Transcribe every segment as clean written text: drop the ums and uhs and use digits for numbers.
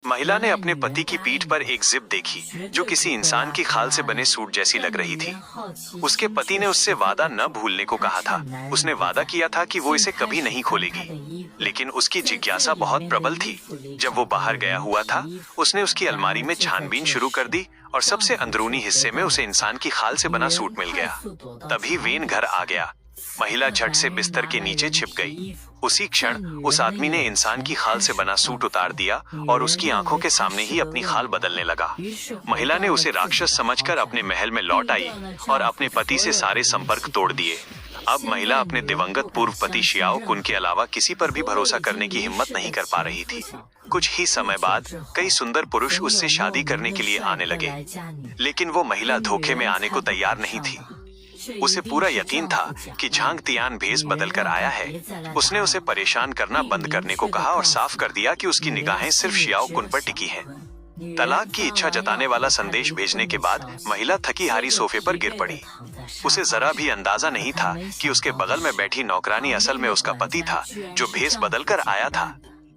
महिला ने अपने पति की पीठ पर एक जिप देखी जो किसी इंसान की खाल से बने सूट जैसी लग रही थी। उसके पति ने उससे वादा न भूलने को कहा था। उसने वादा किया था कि वो इसे कभी नहीं खोलेगी, लेकिन उसकी जिज्ञासा बहुत प्रबल थी। जब वो बाहर गया हुआ था, उसने उसकी अलमारी में छानबीन शुरू कर दी और सबसे अंदरूनी हिस्से में उसे इंसान की खाल से बना सूट मिल गया। तभी वेन घर आ गया। महिला झट से बिस्तर के नीचे छिप गई। उसी क्षण उस आदमी ने इंसान की खाल से बना सूट उतार दिया और उसकी आंखों के सामने ही अपनी खाल बदलने लगा। महिला ने उसे राक्षस समझकर अपने महल में लौट आई और अपने पति से सारे संपर्क तोड़ दिए। अब महिला अपने दिवंगत पूर्व पति शियाओ कुन के अलावा किसी पर भी भरोसा करने की हिम्मत नहीं कर पा रही थी। कुछ ही समय बाद कई सुंदर पुरुष उससे शादी करने के लिए आने लगे, लेकिन वो महिला धोखे में आने को तैयार नहीं थी। उसे पूरा यकीन था कि झांग तियान भेष बदल कर आया है। उसने उसे परेशान करना बंद करने को कहा और साफ कर दिया कि उसकी निगाहें सिर्फ शियाओ कुन पर टिकी हैं। तलाक की इच्छा जताने वाला संदेश भेजने के बाद महिला थकी हारी सोफे पर गिर पड़ी। उसे जरा भी अंदाजा नहीं था कि उसके बगल में बैठी नौकरानी असल में उसका पति था, जो भेष बदल कर आया था।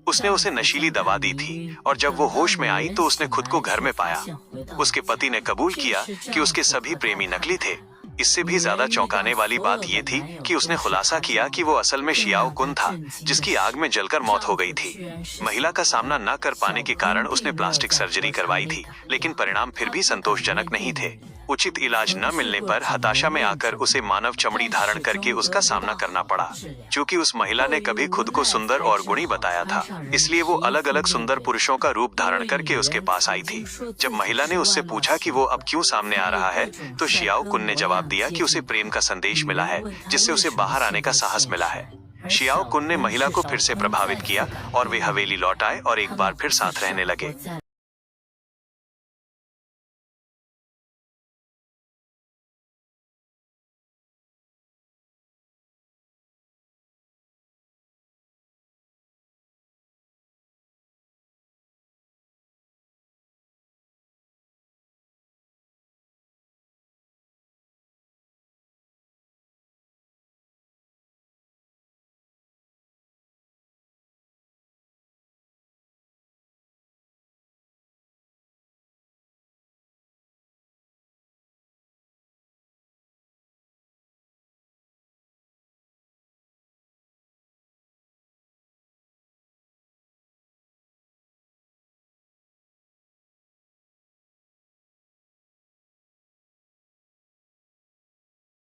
उसने उसे नशीली दवा दी थी और जब वो होश में आई तो उसने खुद को घर में पाया। उसके पति ने कबूल किया कि उसके सभी प्रेमी नकली थे। इससे भी ज्यादा चौंकाने वाली बात ये थी कि उसने खुलासा किया कि वो असल में शियाओ कुन था, जिसकी आग में जलकर मौत हो गई थी। महिला का सामना न कर पाने के कारण उसने प्लास्टिक सर्जरी करवाई थी, लेकिन परिणाम फिर भी संतोषजनक नहीं थे। उचित इलाज न मिलने पर हताशा में आकर उसे मानव चमड़ी धारण करके उसका सामना करना पड़ा। क्योंकि उस महिला ने कभी खुद को सुंदर और गुणी बताया था, इसलिए वो अलग अलग सुंदर पुरुषों का रूप धारण करके उसके पास आई थी। जब महिला ने उससे पूछा कि वो अब क्यों सामने आ रहा है, तो शियाओ कुन ने जवाब दिया कि उसे प्रेम का संदेश मिला है, जिससे उसे बाहर आने का साहस मिला है। शियाओ कुन ने महिला को फिर से प्रभावित किया और वे हवेली लौट आए और एक बार फिर साथ रहने लगे।